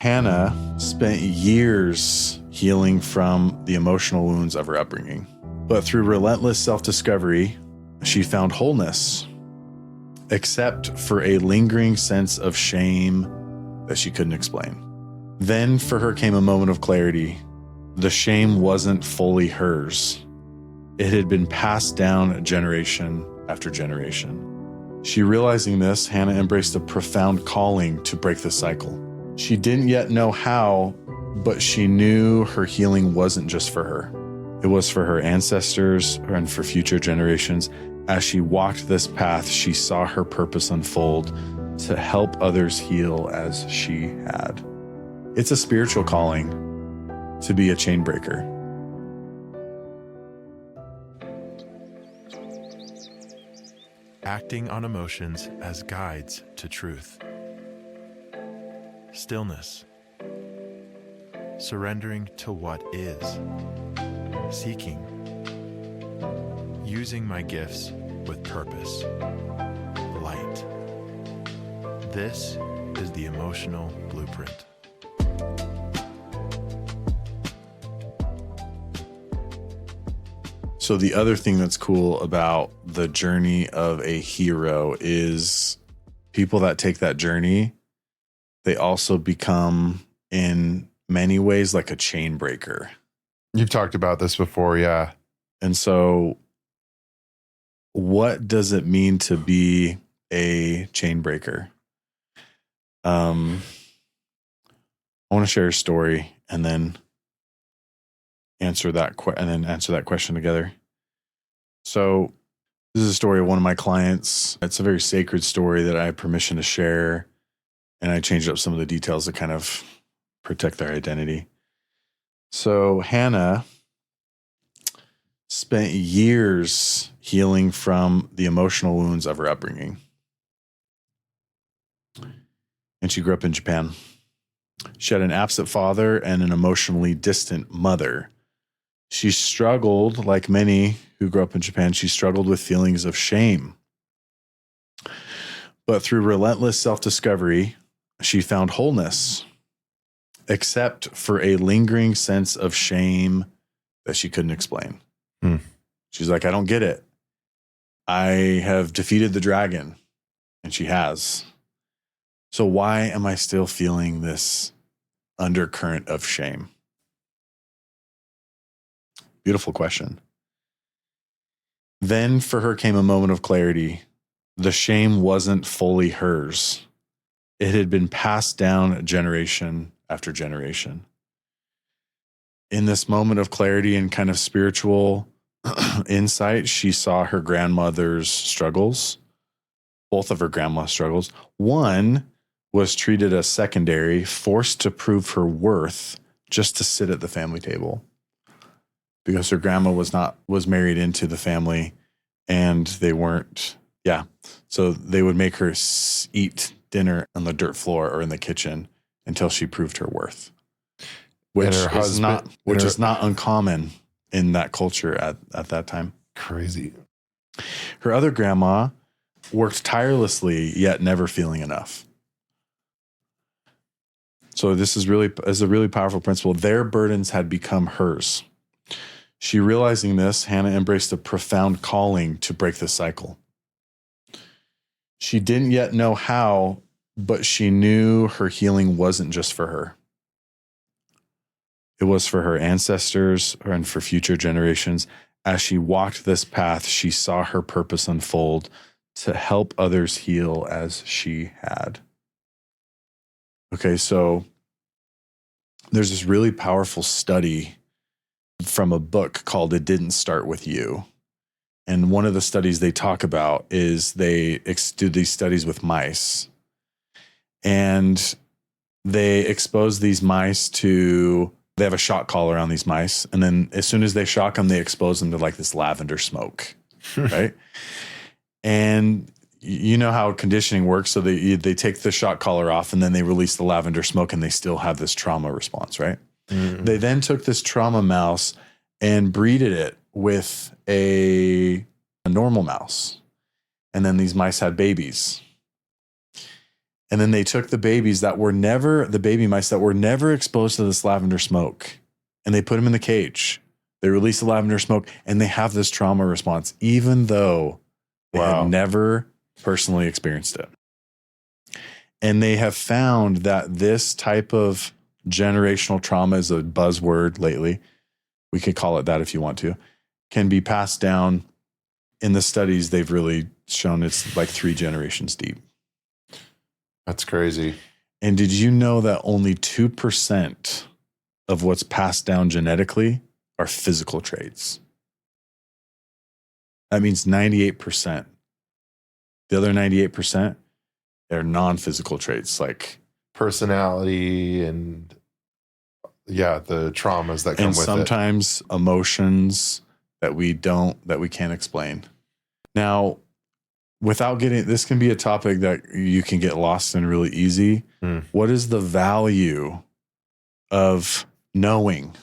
Hannah spent years healing from the emotional wounds of her upbringing. But through relentless self-discovery, she found wholeness, except for a lingering sense of shame that she couldn't explain. Then for her came a moment of clarity. The shame wasn't fully hers. It had been passed down generation after generation. She realizing this, Hannah embraced a profound calling to break the cycle. She didn't yet know how, but she knew her healing wasn't just for her. It was for her ancestors and for future generations. As she walked this path, she saw her purpose unfold to help others heal as she had. It's a spiritual calling to be a chain breaker. Acting on emotions as guides to truth. Stillness. Surrendering to what is. Seeking. Using my gifts with purpose. Light. This is the emotional blueprint. So the other thing that's cool about the journey of a hero is people that take that journey, they also become in many ways like a chain breaker. You've talked about this before, yeah. And so what does it mean to be a chain breaker? I want to share a story and then answer that question together. So this is a story of one of my clients. It's a very sacred story that I have permission to share, and I changed up some of the details to kind of protect their identity. So Hannah spent years healing from the emotional wounds of her upbringing. And she grew up in Japan. She had an absent father and an emotionally distant mother. She struggled, like many who grew up in Japan, she struggled with feelings of shame. But through relentless self-discovery, she found wholeness, except for a lingering sense of shame that she couldn't explain. She's like, I don't get it. I have defeated the dragon, and she has. So why am I still feeling this undercurrent of shame? Beautiful question. Then for her came a moment of clarity. The shame wasn't fully hers. It had been passed down generation after generation. In this moment of clarity and kind of spiritual insight, she saw her grandmother's struggles, both of her grandma's struggles. One was treated as secondary, forced to prove her worth just to sit at the family table, because her grandma was married into the family, and they weren't. Yeah. So they would make her eat dinner on the dirt floor or in the kitchen until she proved her worth, which is not uncommon in that culture at that time. Crazy. Her other grandma worked tirelessly, yet never feeling enough. So this is a really powerful principle. Their burdens had become hers. She realizing this, Hannah embraced a profound calling to break the cycle. She didn't yet know how, but she knew her healing wasn't just for her. It was for her ancestors and for future generations. As she walked this path, she saw her purpose unfold to help others heal as she had. Okay, so there's this really powerful study from a book called It Didn't Start With You. And one of the studies they talk about is they do these studies with mice. And they expose these mice to, they have a shock collar on these mice. And then as soon as they shock them, they expose them to like this lavender smoke, right? And you know how conditioning works. So they take the shock collar off and then they release the lavender smoke and they still have this trauma response, right? Mm-hmm. They then took this trauma mouse and breeded it with a normal mouse. And then these mice had babies. And then they took the baby mice that were never exposed to this lavender smoke, and they put them in the cage. They release the lavender smoke, and they have this trauma response, even though they had never personally experienced it. And they have found that this type of generational trauma is a buzzword lately. We could call it that if you want to, can be passed down. In the studies, they've really shown it's like 3 generations deep. That's crazy. And did you know that only 2% of what's passed down genetically are physical traits? That means 98%. The other 98%, they're non-physical traits like personality and the traumas that come with it. And sometimes emotions that we can't explain. Now, without getting, this can be a topic that you can get lost in really easy. What is the value of knowing?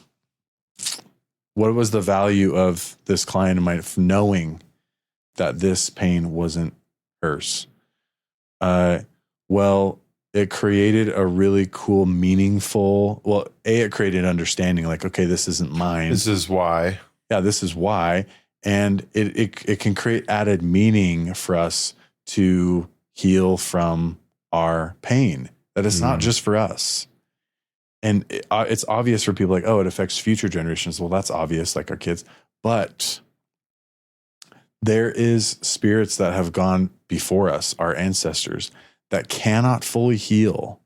What was the value of this client of mine knowing that this pain wasn't hers? Well, it created a really cool, meaningful, it created understanding like, okay, this isn't mine. This is why. Yeah, this is why. And it can create added meaning for us to heal from our pain, that it's not just for us. And it's obvious for people like, oh, it affects future generations. Well, that's obvious, like our kids. But there is spirits that have gone before us, our ancestors, that cannot fully heal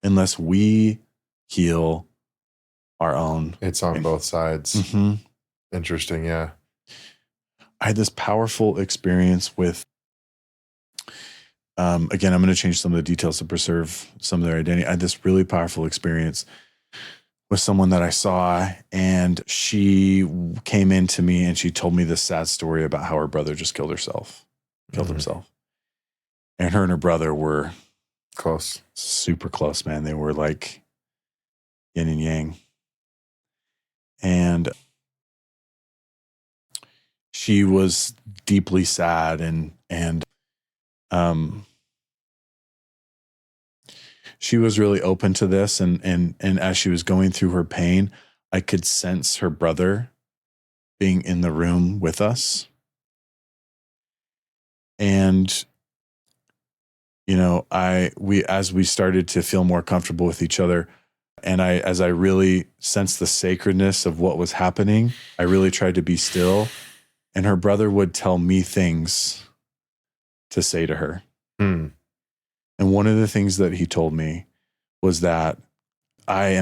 unless we heal our own. It's on both sides. Mm-hmm. Interesting, yeah. I had this powerful experience with, again, I'm going to change some of the details to preserve some of their identity. I had this really powerful experience with someone that I saw, and she came into me and she told me this sad story about how her brother just killed himself. And her brother were close, super close, man. They were like yin and yang. And she was deeply sad and she was really open to this. And as she was going through her pain, I could sense her brother being in the room with us. And, you know, as we started to feel more comfortable with each other, and as I really sensed the sacredness of what was happening, I really tried to be still. And her brother would tell me things to say to her. And one of the things that he told me was that I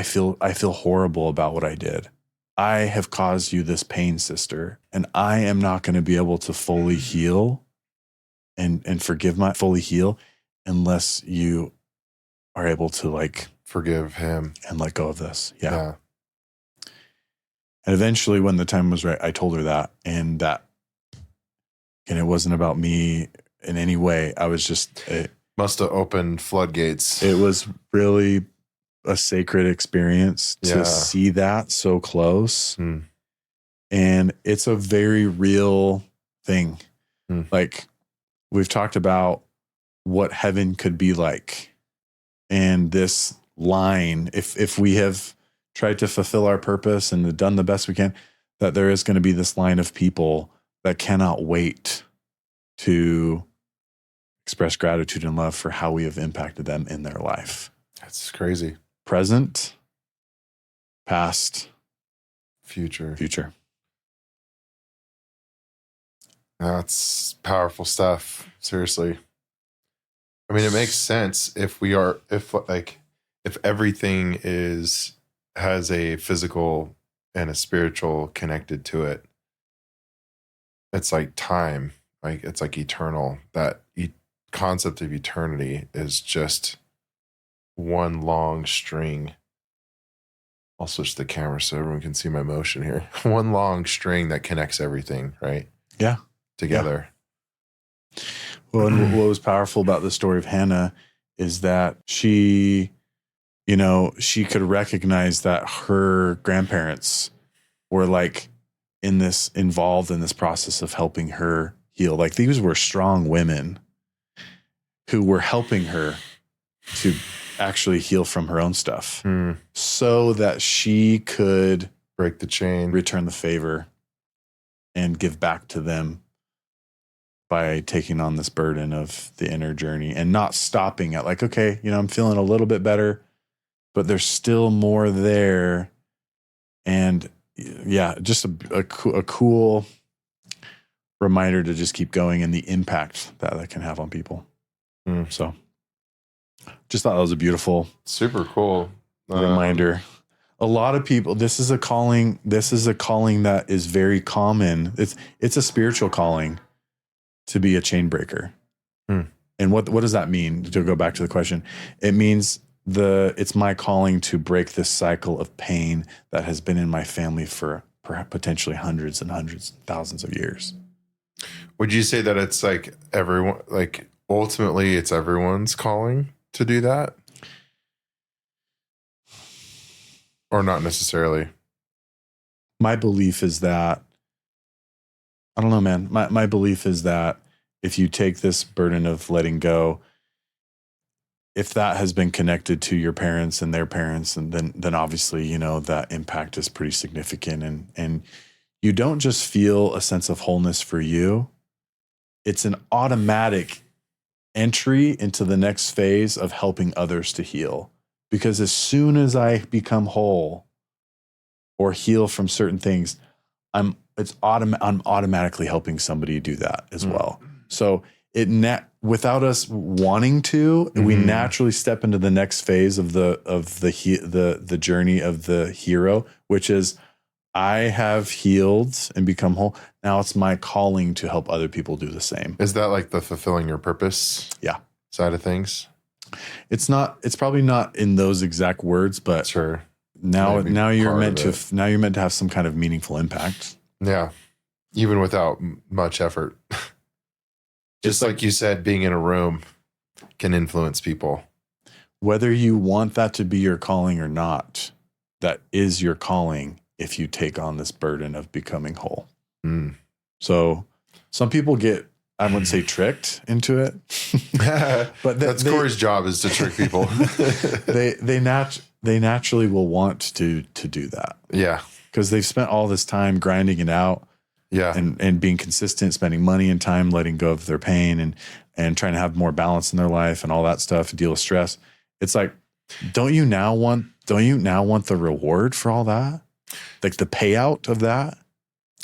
feel horrible about what I did. I have caused you this pain, sister, and I am not going to be able to fully heal and fully heal unless you are able to like forgive him and let go of this. Yeah. And eventually when the time was right, I told her that, and it wasn't about me in any way. I was just, must have opened floodgates. It was really a sacred experience to see that so close. And it's a very real thing. Like we've talked about what heaven could be like. And this line, if we have tried to fulfill our purpose and done the best we can, that there is going to be this line of people that cannot wait to express gratitude and love for how we have impacted them in their life. That's crazy. Present, past, future. That's powerful stuff. Seriously. I mean, it makes sense if everything has a physical and a spiritual connected to it. It's like time, like it's like eternal. That concept of eternity is just one long string. I'll switch the camera so everyone can see my motion here. One long string that connects everything, right? Yeah. Together. Yeah. Well, and what was powerful about the story of Hannah is that she could recognize that her grandparents were like involved in this process of helping her heal. Like these were strong women. who were helping her to actually heal from her own stuff so that she could break the chain, return the favor, and give back to them by taking on this burden of the inner journey and not stopping at like, okay, I'm feeling a little bit better, but there's still more there. And yeah, just a cool reminder to just keep going and the impact that can have on people. So just thought that was a beautiful, super cool reminder. A lot of people, this is a calling that is very common. It's a spiritual calling to be a chain breaker. And what does that mean? To go back to the question, it means it's my calling to break this cycle of pain that has been in my family for potentially hundreds and hundreds, thousands of years. Would you say that it's like everyone, like ultimately it's everyone's calling to do that? Or not necessarily? My belief is that, I don't know, man. My belief is that if you take this burden of letting go, if that has been connected to your parents and their parents, and then obviously, that impact is pretty significant. And you don't just feel a sense of wholeness for you. It's an automatic entry into the next phase of helping others to heal. Because as soon as I become whole or heal from certain things, I'm automatically helping somebody do that as well. So without us wanting to, we naturally step into the next phase of the journey of the hero, which is I have healed and become whole. Now it's my calling to help other people do the same. Is that like the fulfilling your purpose side of things? It's probably not in those exact words, but sure. Now you're meant to have some kind of meaningful impact. Yeah. Even without much effort. Just like you said, being in a room can influence people. Whether you want that to be your calling or not, that is your calling if you take on this burden of becoming whole. So some people get, I wouldn't say tricked into it, but that's Corey's job, is to trick people. they naturally will want to do that. Yeah. Because they've spent all this time grinding it out. Yeah. And being consistent, spending money and time, letting go of their pain and trying to have more balance in their life and all that stuff, deal with stress. It's like, don't you now want the reward for all that? Like the payout of that?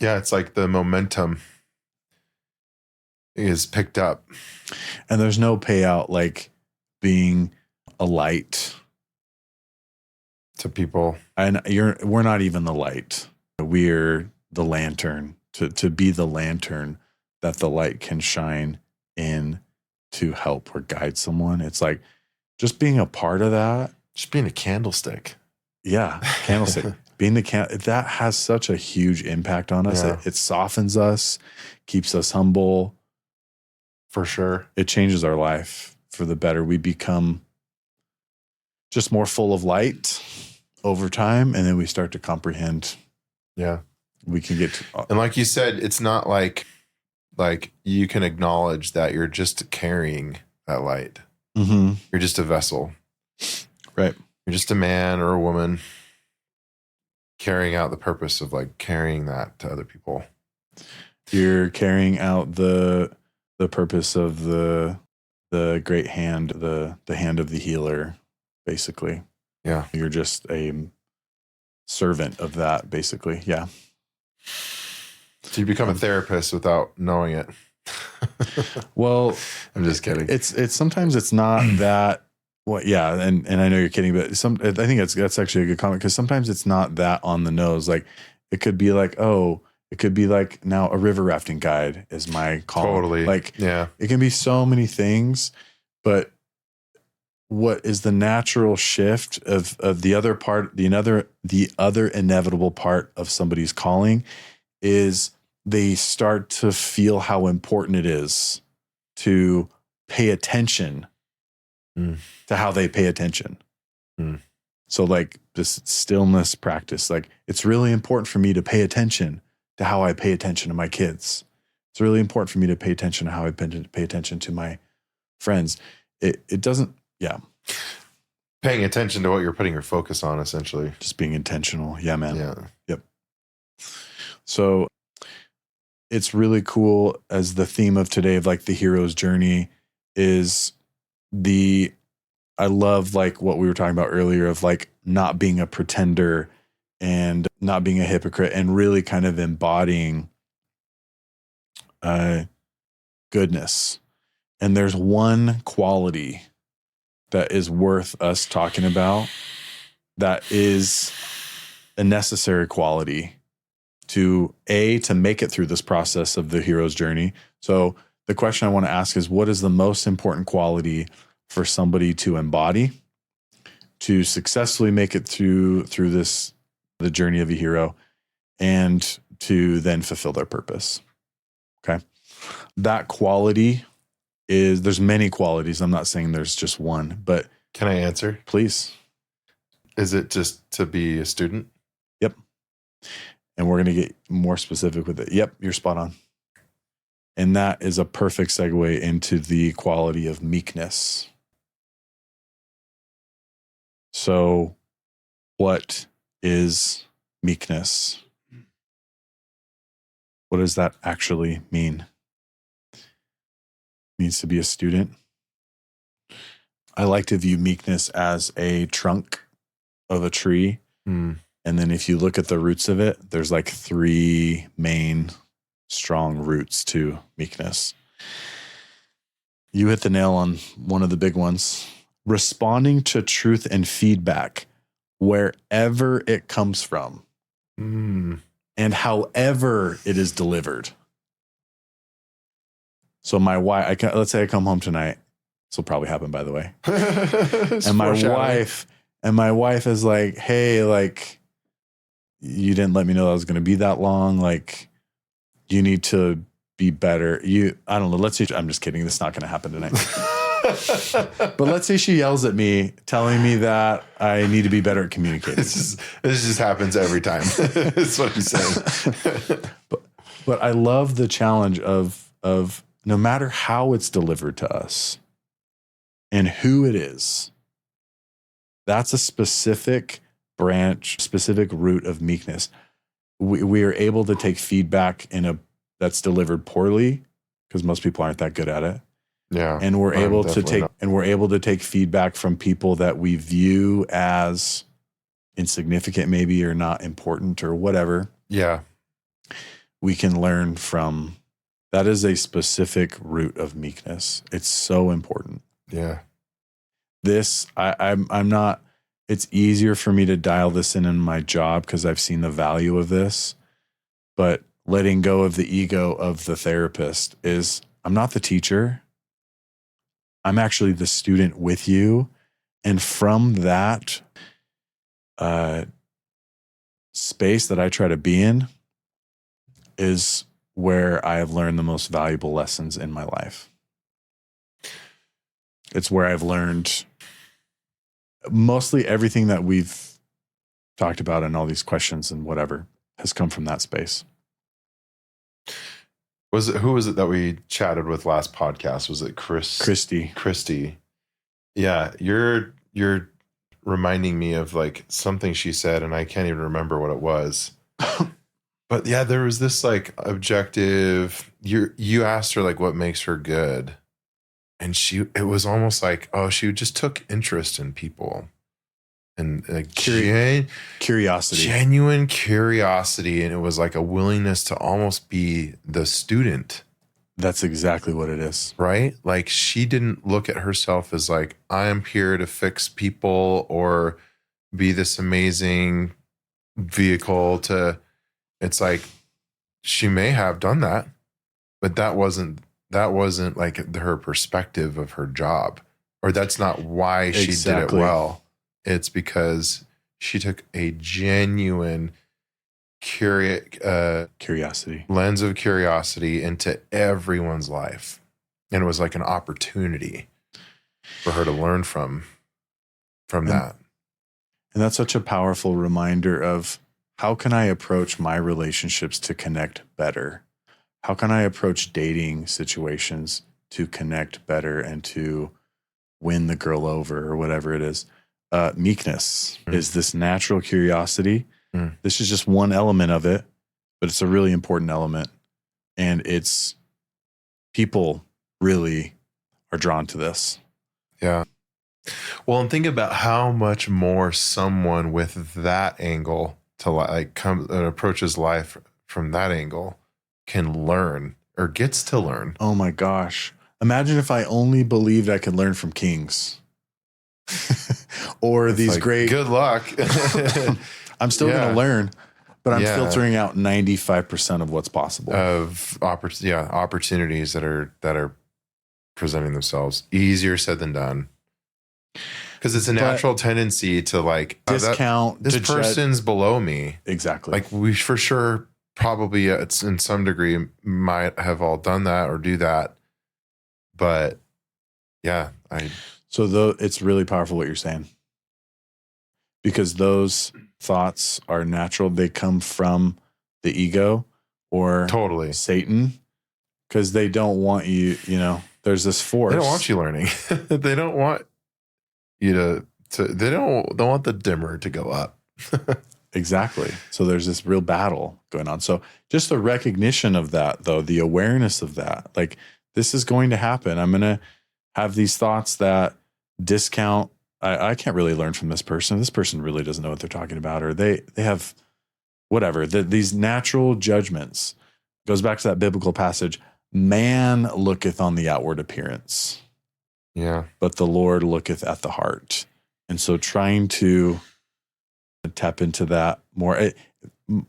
Yeah. It's like the momentum is picked up. And there's no payout like being a light to people. And we're not even the light. We're the lantern. To be the lantern that the light can shine in to help or guide someone. It's like just being a part of that. Just being a candlestick. Yeah, candlestick. Being that has such a huge impact on us. Yeah. It softens us, keeps us humble. For sure. It changes our life for the better. We become just more full of light over time, and then we start to comprehend. Yeah. We can get to, and like you said, it's not like you can acknowledge that you're just carrying that light. You're just a vessel, right? You're just a man or a woman carrying out the purpose of like carrying that to other people. You're carrying out the purpose of the great hand, the hand of the healer, basically. Yeah, you're just a servant of that, basically. Yeah. So you become a therapist without knowing it. Well, I'm just kidding. It's sometimes it's not that. Well, yeah, and I know you're kidding, but I think that's actually a good comment, because sometimes it's not that on the nose. Like it could be like, now a river rafting guide is my call. Totally. Like, yeah, it can be so many things, but what is the natural shift of the other part, the other inevitable part of somebody's calling is they start to feel how important it is to pay attention to how they pay attention. So like this stillness practice, like it's really important for me to pay attention to how I pay attention to my kids. It's really important for me to pay attention to how I pay attention to my friends. It doesn't, yeah. Paying attention to what you're putting your focus on, essentially. Just being intentional. Yeah, man. Yeah. Yep. So it's really cool as the theme of today of like the hero's journey is I love like what we were talking about earlier of like not being a pretender and not being a hypocrite and really kind of embodying goodness. And there's one quality that is worth us talking about that is a necessary quality to make it through this process of the hero's journey. So the question I want to ask is, what is the most important quality for somebody to embody to successfully make it through the journey of a hero and to then fulfill their purpose? Okay. That quality there's many qualities. I'm not saying there's just one, but can I answer? Please. Is it just to be a student? Yep. And we're going to get more specific with it. Yep, you're spot on. And that is a perfect segue into the quality of meekness. So, what is meekness? What does that actually mean? It means to be a student. I like to view meekness as a trunk of a tree. Mm. And then if you look at the roots of it, there's like 3 main strong roots to meekness. You hit the nail on one of the big ones. Responding to truth and feedback wherever it comes from and however it is delivered. So my wife, let's say I come home tonight. This will probably happen, by the way. And my wife is like, hey, like, you didn't let me know I was going to be that long. Like, you need to be better. I don't know. Let's see. I'm just kidding. This is not going to happen tonight. But let's say she yells at me, telling me that I need to be better at communicating. This just happens every time. That's what he's saying. But I love the challenge of no matter how it's delivered to us and who it is, that's a specific branch, specific root of meekness. We are able to take feedback that's delivered poorly because most people aren't that good at it. Yeah. And we're able to take feedback from people that we view as insignificant maybe or not important or whatever. Yeah. We can learn from. That is a specific root of meekness. It's so important. Yeah. I'm not, it's easier for me to dial this in my job because I've seen the value of this, but letting go of the ego of the therapist is, I'm not the teacher. I'm actually the student with you. And from that space that I try to be in is where I have learned the most valuable lessons in my life. It's where I've learned mostly everything that we've talked about and all these questions and whatever has come from that space. Who was it that we chatted with last podcast? Was it Christy? Yeah. You're reminding me of like something she said and I can't even remember what it was. But yeah, there was this like objective, you asked her like what makes her good. And it was almost like, she just took interest in people and like curiosity, genuine curiosity. And it was like a willingness to almost be the student. That's exactly what it is. Right? Like she didn't look at herself as like, I am here to fix people or be this amazing vehicle it's like, she may have done that, but that wasn't like her perspective of her job, or that's not why she did it well. It's because she took a genuine curiosity lens of curiosity into everyone's life. And it was like an opportunity for her to learn from that. And that's such a powerful reminder of how can I approach my relationships to connect better? How can I approach dating situations to connect better and to win the girl over or whatever it is. Meekness is this natural curiosity. This is just one element of it, but it's a really important element. And it's people really are drawn to this. Yeah. Well, and think about how much more someone with that angle to like come and approaches life from that angle can learn or gets to learn. Oh my gosh. Imagine if I only believed I could learn from kings. Or It's these like, great. good luck. I'm still Yeah. going to learn, but I'm Yeah. filtering out 95% of what's possible. Of opportunities that are presenting themselves. Easier said than done. Because it's a natural tendency to like discount this person's below me. Exactly. Like we for sure probably it's in some degree might have all done that or do that. But yeah, So it's really powerful what you're saying. Because those thoughts are natural. They come from the ego or totally Satan. Because they don't want you, there's this force. They don't want you learning. They don't want you to they don't want the dimmer to go up. Exactly. So there's this real battle going on. So just the recognition of that, though, the awareness of that, like this is going to happen. I'm going to have these thoughts that discount. I can't really learn from this person. This person really doesn't know what they're talking about, or they have whatever. These natural judgments goes back to that biblical passage. Man looketh on the outward appearance. Yeah. But the Lord looketh at the heart. And so trying to tap into that more.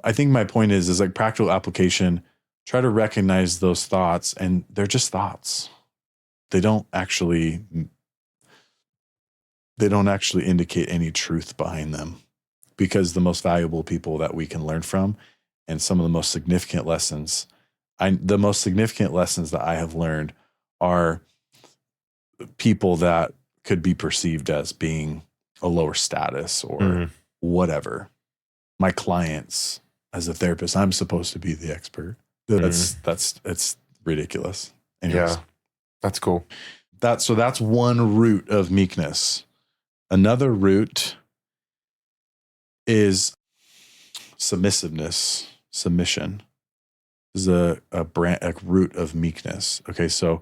I think my point is like practical application, try to recognize those thoughts, and they're just thoughts. They don't actually indicate any truth behind them, because the most valuable people that we can learn from and some of the most significant lessons, the most significant lessons that I have learned are people that could be perceived as being a lower status or whatever. My clients, as a therapist, I'm supposed to be the expert. It's ridiculous. Anyways, Yeah. That's cool. So that's one root of meekness. Another root is submissiveness. Submission is a root of meekness. Okay, so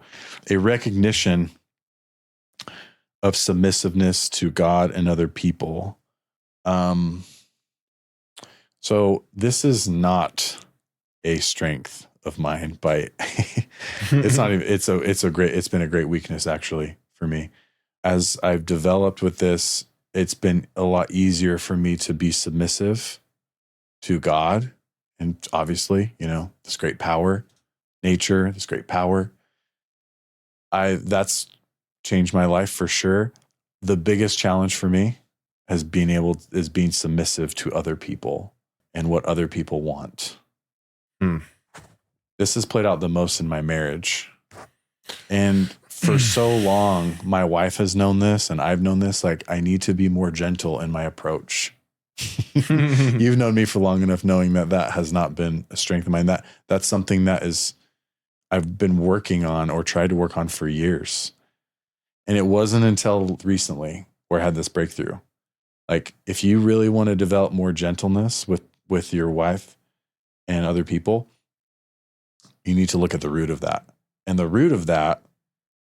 a recognition of submissiveness to God and other people. So this is not a strength of mine, it's not even, it's been a great weakness actually for me. As I've developed with this, it's been a lot easier for me to be submissive to God. And obviously, this great power, nature, this great power. That's changed my life for sure. The biggest challenge for me is being submissive to other people and what other people want. This has played out the most in my marriage. And for so long, my wife has known this and I've known this, like I need to be more gentle in my approach. You've known me for long enough knowing that has not been a strength of mine. That's something I've been working on or tried to work on for years. And it wasn't until recently where I had this breakthrough. Like if you really want to develop more gentleness with your wife and other people, you need to look at the root of that. And the root of that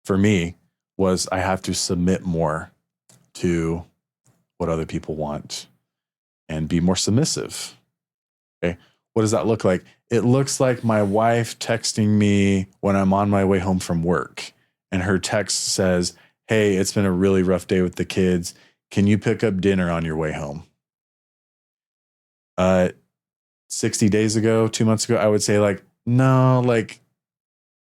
for me was I have to submit more to what other people want and be more submissive. Okay. What does that look like? It looks like my wife texting me when I'm on my way home from work, and her text says, "Hey, it's been a really rough day with the kids. Can you pick up dinner on your way home?" 60 days ago, 2 months ago, I would say like, no, like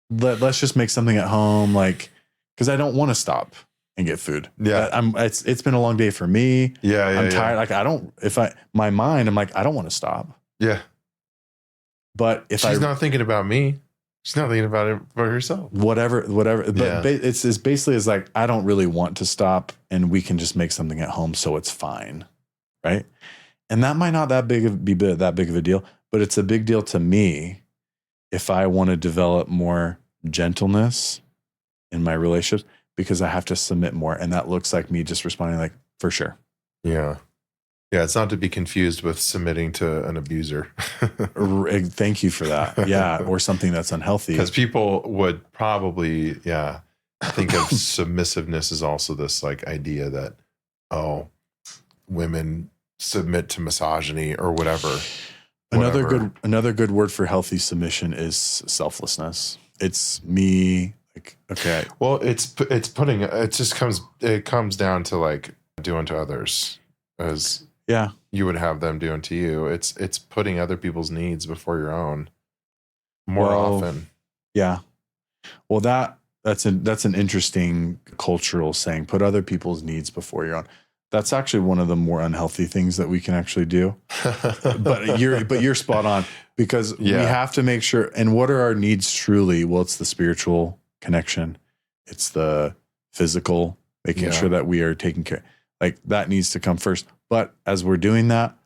let's just make something at home, like, because I don't want to stop and get food. Yeah. It's been a long day for me. Yeah. I'm tired. Like my mind, I'm like, I don't want to stop. Yeah. But if she's not thinking about me, she's not thinking about it for herself. Whatever. But it's basically is like, I don't really want to stop and we can just make something at home. So it's fine. Right. And that might not be that big of a deal, but it's a big deal to me if I want to develop more gentleness in my relationships because I have to submit more. And that looks like me just responding like, for sure. Yeah. Yeah. It's not to be confused with submitting to an abuser. Thank you for that. Yeah. Or something that's unhealthy. Because people would probably, think of submissiveness as also this like idea that, oh, women submit to misogyny or whatever. Another good word for healthy submission is selflessness. It's me like, okay. Well, it comes down to like do unto others as you would have them do unto you. It's putting other people's needs before your own more often. Yeah. Well, that's an interesting cultural saying, put other people's needs before your own. That's actually one of the more unhealthy things that we can actually do. But you're spot on because we have to make sure. And what are our needs truly? Well, it's the spiritual connection. It's the physical, making sure that we are taking care. Like that needs to come first. But as we're doing that,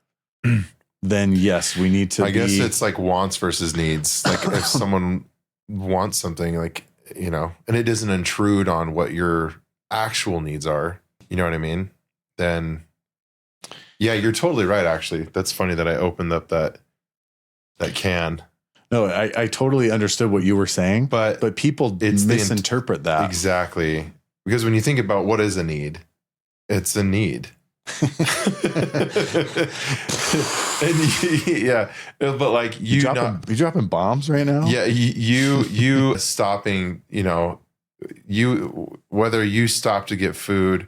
then yes, we need to. I guess it's like wants versus needs. Like if someone wants something, like, you know, and it doesn't intrude on what your actual needs are, you know what I mean? Then, yeah, you're totally right. Actually, that's funny that I opened up that can. No, I totally understood what you were saying, but people misinterpret that. Exactly. Because when you think about what is a need, it's a need. But like you dropping bombs right now? Yeah, you stopping, you know, whether you stop to get food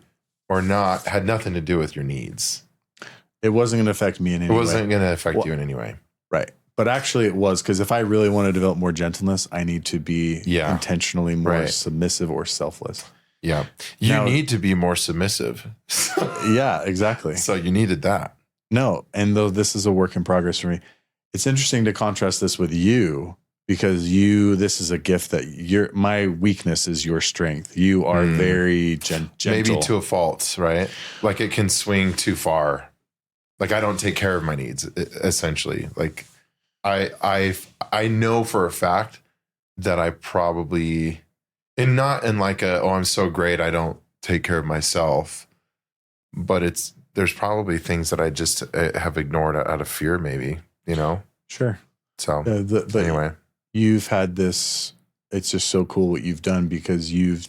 or not had nothing to do with your needs. It wasn't going to affect me in any way. It wasn't going to affect you in any way. Right. But actually it was, because if I really want to develop more gentleness, I need to be intentionally more submissive or selfless. Yeah. You need to be more submissive. Yeah, exactly. So you needed that. No. And though this is a work in progress for me, it's interesting to contrast this with you, because this is a gift that my weakness is your strength. You are very gentle. Maybe to a fault, right? Like it can swing too far. Like I don't take care of my needs, essentially. Like I know for a fact that I probably, and not in like I'm so great I don't take care of myself, but there's probably things that I just have ignored out of fear, maybe, you know? Sure. So but anyway. You've had this, it's just so cool what you've done, because you've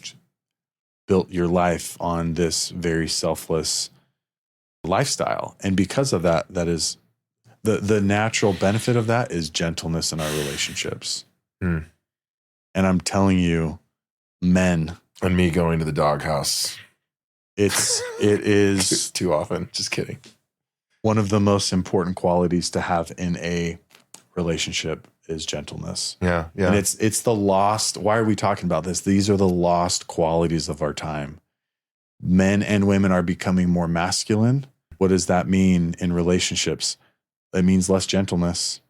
built your life on this very selfless lifestyle. And because of that, that is the natural benefit of that is gentleness in our relationships. And I'm telling you, men. And me going to the doghouse. It is too often. Just kidding. One of the most important qualities to have in a relationship is gentleness. Yeah. And it's the lost. Why are we talking about this? These are the lost qualities of our time. Men and women are becoming more masculine. What does that mean in relationships? It means less gentleness.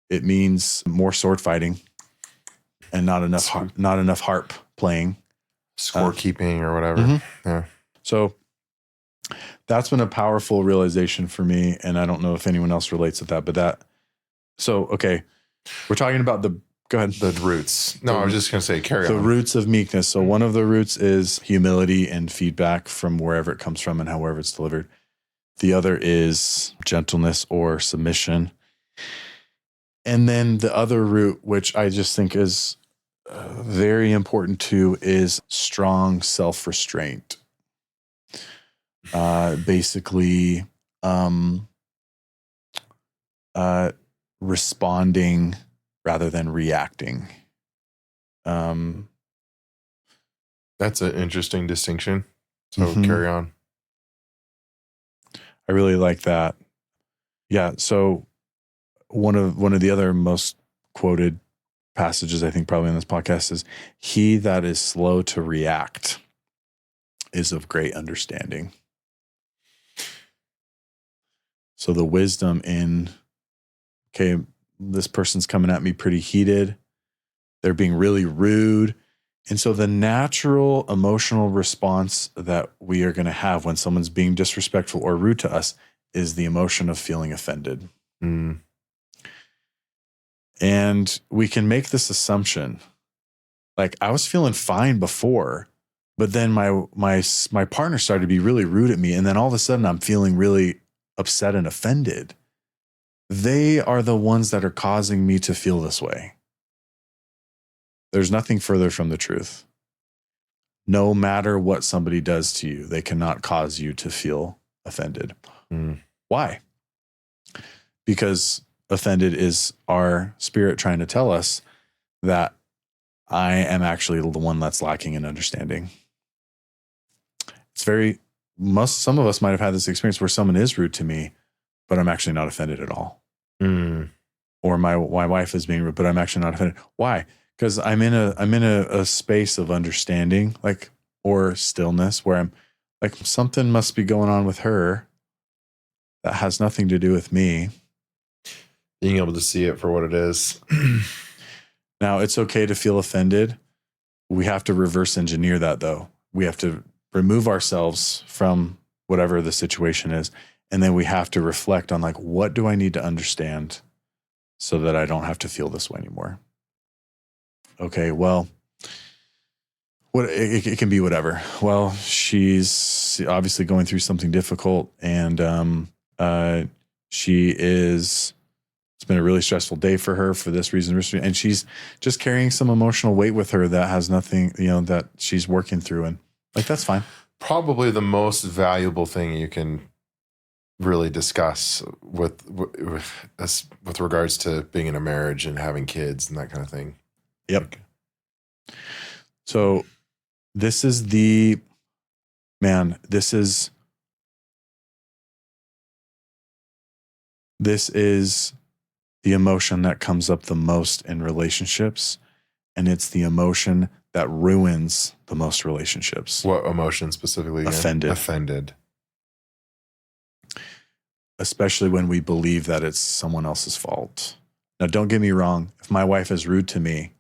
It means more sword fighting and not enough harp playing, scorekeeping or whatever. Yeah. So that's been a powerful realization for me, and I don't know if anyone else relates with that. Okay. We're talking about go ahead. The roots. No, I was just going to say, carry on. The roots of meekness. So one of the roots is humility and feedback from wherever it comes from and however it's delivered. The other is gentleness or submission. And then the other root, which I just think is very important too, is strong self-restraint. Basically, responding rather than reacting. That's an interesting distinction. So carry on. I really like that. Yeah. So one of the other most quoted passages, I think probably on this podcast, is he that is slow to react is of great understanding. So the wisdom in, okay, this person's coming at me pretty heated. They're being really rude. And so the natural emotional response that we are going to have when someone's being disrespectful or rude to us is the emotion of feeling offended. And we can make this assumption Like I was feeling fine before, but then my partner started to be really rude at me. And then all of a sudden I'm feeling really upset and offended. They are the ones that are causing me to feel this way. There's nothing further from the truth. No matter what somebody does to you, they cannot cause you to feel offended. Why? Because offended is our spirit trying to tell us that I am actually the one that's lacking in understanding. It's some of us might have had this experience where someone is rude to me, but I'm actually not offended at all. Or my wife is being rude, but I'm actually not offended. Why? Because I'm in a space of understanding, like, or stillness, where I'm like, something must be going on with her that has nothing to do with me. Being able to see it for what it is. Now, it's okay to feel offended. We have to reverse engineer that, though. We have to remove ourselves from whatever the situation is. And then we have to reflect on, like, what do I need to understand so that I don't have to feel this way anymore? Okay, well, it can be whatever. Well, she's obviously going through something difficult, and it's been a really stressful day for her for this reason, and she's just carrying some emotional weight with her that has nothing, that she's working through, and like, that's fine. Probably the most valuable thing you can really discuss with regards to being in a marriage and having kids and that kind of thing. Yep. So this is the emotion that comes up the most in relationships, and it's the emotion that ruins the most relationships. What emotion specifically? Again? Offended. Especially when we believe that it's someone else's fault. Now, don't get me wrong. If my wife is rude to me,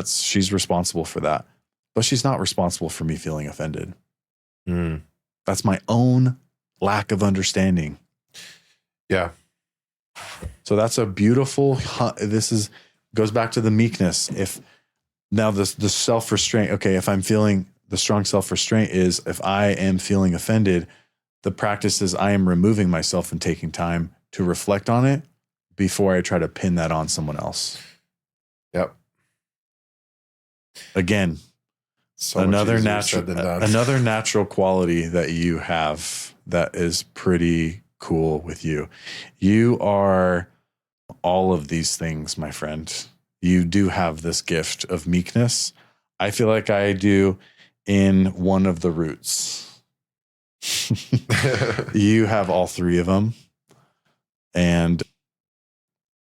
she's responsible for that, but she's not responsible for me feeling offended. That's my own lack of understanding. Yeah. So that's a beautiful, goes back to the meekness. Now the self-restraint, okay, if I'm feeling the strong self-restraint is if I am feeling offended, the practice is I am removing myself and taking time to reflect on it before I try to pin that on someone else. Yep. Again, another natural quality that you have that is pretty cool with you. You are all of these things, my friend. You do have this gift of meekness. I feel like I do in one of the roots. You have all three of them. And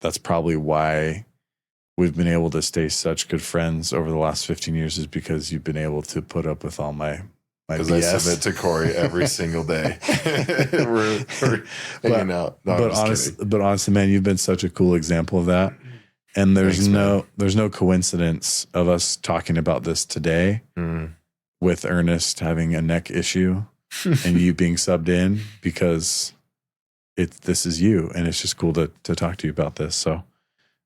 that's probably why we've been able to stay such good friends over the last 15 years, is because you've been able to put up with all my because I submit to Corey every single day. we're hanging out. No, but honestly, man, you've been such a cool example of that. And there's no coincidence of us talking about this today with Ernest having a neck issue and you being subbed in, because this is you, and it's just cool to talk to you about this. So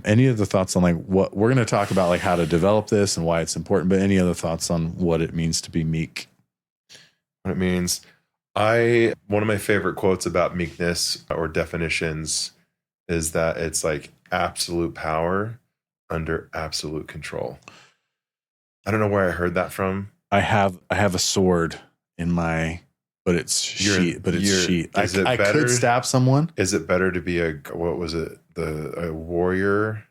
any other thoughts on, like, what we're going to talk about, like how to develop this and why it's important, but any other thoughts on what it means to be meek? What it means. One of my favorite quotes about meekness or definitions is that it's like absolute power under absolute control. I don't know where I heard that from. I have a sword in my, but it's sheath. I could stab someone. Is it better to be a warrior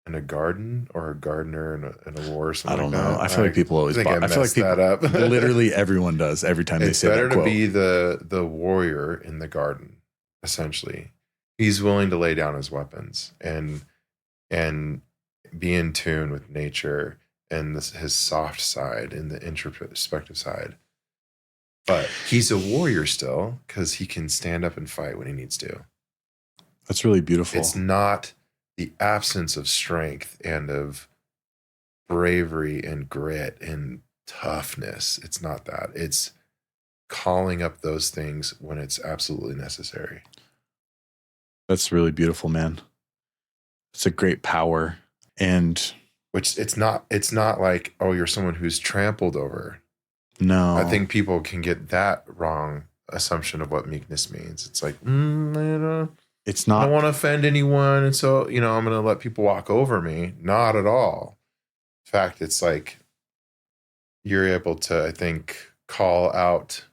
in a garden, or a gardener in a war or something? I don't like know. That? I feel like people always. I feel like people, that up. Literally everyone does every time they say that quote. It's better to be the warrior in the garden. Essentially, he's willing to lay down his weapons and be in tune with nature and his soft side and the introspective side. But he's a warrior still, because he can stand up and fight when he needs to. That's really beautiful. It's not the absence of strength and of bravery and grit and toughness. It's not that. It's calling up those things when it's absolutely necessary. That's really beautiful, man. It's a great power. And which it's not like, oh, you're someone who's trampled over. No. I think people can get that wrong assumption of what meekness means. It's like, it's I not. don't want to offend anyone. And so, I'm going to let people walk over me. Not at all. In fact, it's like you're able to, I think, call out,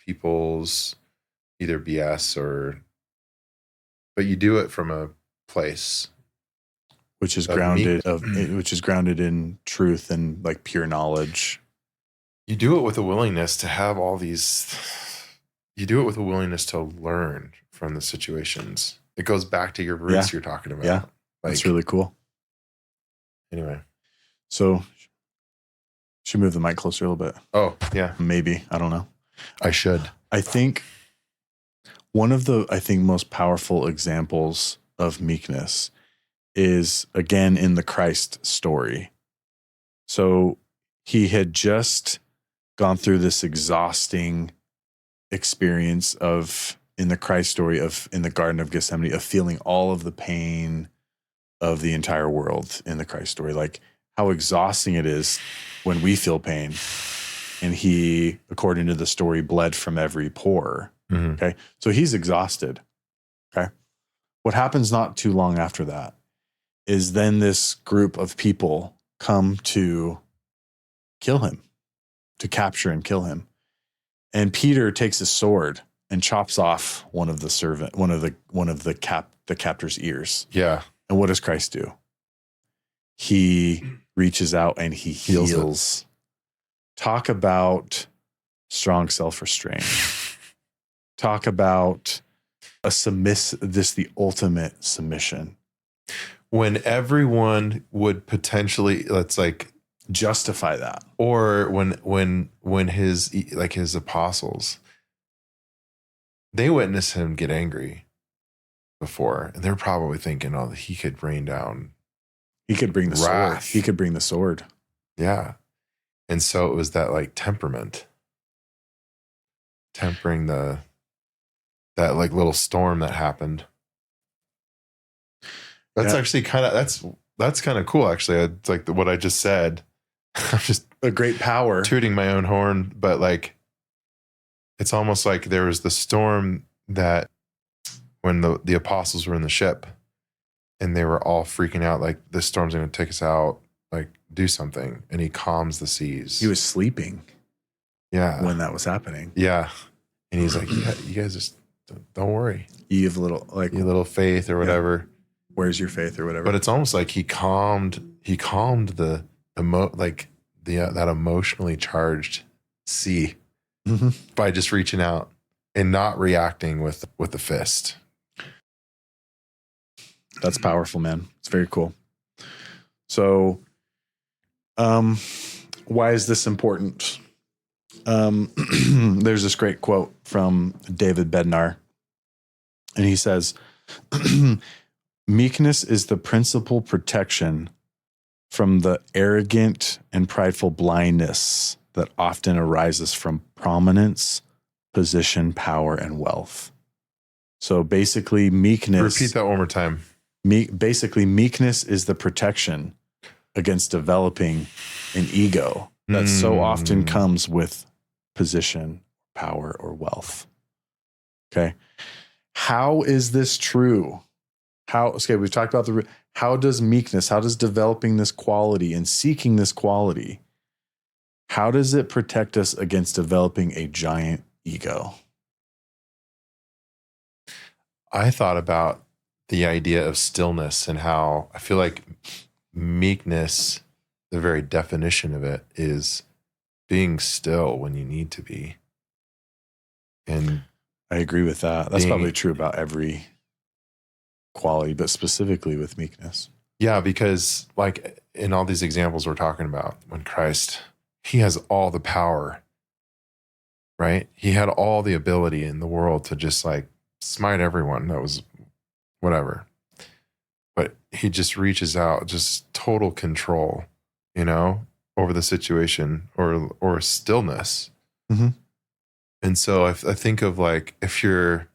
people's either BS but you do it from a place which is of grounded in truth and like pure knowledge. You do it with a willingness to have all these. You do it with a willingness to learn from the situations. It goes back to your roots you're talking about. Yeah, that's really cool. Anyway, so should move the mic closer a little bit. Oh yeah, maybe, I don't know. I should. I think one of the most powerful examples of meekness is again in the Christ story. So he had just gone through this exhausting experience in the Christ story in the Garden of Gethsemane, of feeling all of the pain of the entire world in the Christ story, like how exhausting it is when we feel pain. And he, according to the story, bled from every pore. Mm-hmm. Okay. So he's exhausted. Okay. What happens not too long after that is then this group of people come to kill him, to capture and kill him. And Peter takes a sword and chops off one of the captor's ears. Yeah. And what does Christ do? He reaches out and he heals. Talk about strong self-restraint. Talk about the ultimate submission. When everyone would potentially, let's like justify that, or when his apostles, they witnessed him get angry before, and they're probably thinking, oh, he could rain down. He could bring the wrath. sword. He could bring the sword. Yeah. And so it was that like tempering that like little storm that happened. That's actually that's kind of cool. Actually, it's like what I just said. I'm just a great power, tooting my own horn, but like, it's almost like there was the storm that when the apostles were in the ship and they were all freaking out, like this storm's going to take us out, like do something. And he calms the seas. He was sleeping. Yeah. When that was happening. Yeah. And he's like, yeah, you guys just don't worry. You have a little faith or whatever. Yeah. Where's your faith or whatever. But it's almost like he calmed that emotionally charged sea by just reaching out and not reacting with the fist. That's powerful, man. It's very cool. So, why is this important? There's this great quote from David Bednar, and he says, meekness is the principal protection from the arrogant and prideful blindness that often arises from prominence, position, power, and wealth. So basically, meekness... Repeat that one more time. Meekness is the protection against developing an ego that so often comes with position, power, or wealth. Okay. How is this true? We've talked about how does meekness, how does developing this quality and seeking this quality, how does it protect us against developing a giant ego? I thought about the idea of stillness and how I feel like meekness, the very definition of it, is being still when you need to be. And I agree with that. That's probably true about every quality, but specifically with meekness. Yeah, because like in all these examples we're talking about, when Christ, he has all the power, right? He had all the ability in the world to just like smite everyone that was whatever. But he just reaches out, just total control, over the situation or stillness. Mm-hmm. And so I think of like, if you're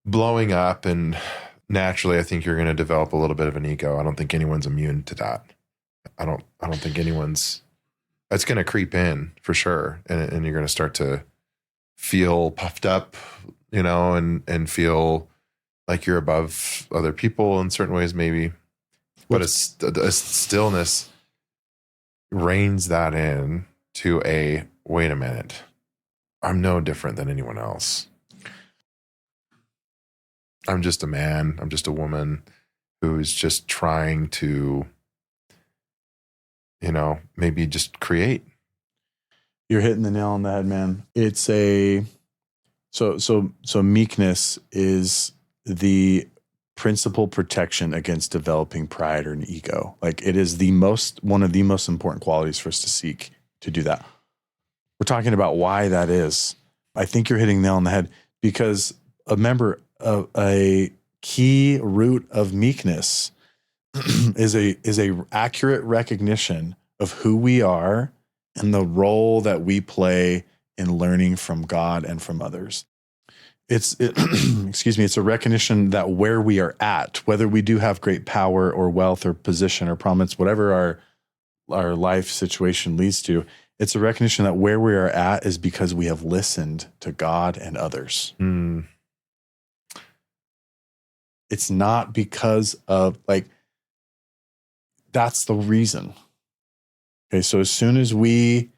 blowing up and naturally, I think you're going to develop a little bit of an ego. I don't think anyone's immune to that. I don't think anyone's, that's going to creep in for sure. And you're going to start to feel puffed up, you know, and feel like you're above other people in certain ways, maybe. But a stillness reins that in to wait a minute. I'm no different than anyone else. I'm just a man. I'm just a woman who's just trying to, you know, maybe just create. You're hitting the nail on the head, man. It's so meekness is the principal protection against developing pride or an ego. Like, it is one of the most important qualities for us to seek to do that. We're talking about why that is. I think you're hitting the nail on the head, because a key root of meekness is a accurate recognition of who we are and the role that we play in learning from God and from others. It's a recognition that where we are at, whether we do have great power or wealth or position or prominence, whatever our life situation leads to, it's a recognition that where we are at is because we have listened to God and others. It's not because of, like, that's the reason. Okay, so as soon as we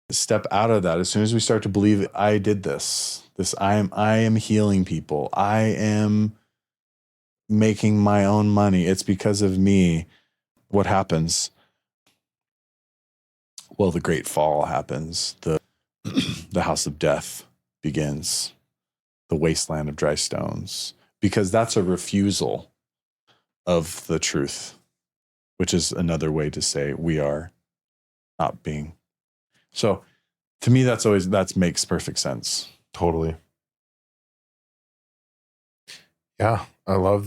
step out of that, as soon as we start to believe, I did this, I am healing people, I am making my own money, it's because of me, what happens? Well, the great fall happens. The house of death begins. The wasteland of dry stones. Because that's a refusal of the truth, which is another way to say we are not being. So to me, that makes perfect sense. Totally. Yeah, I love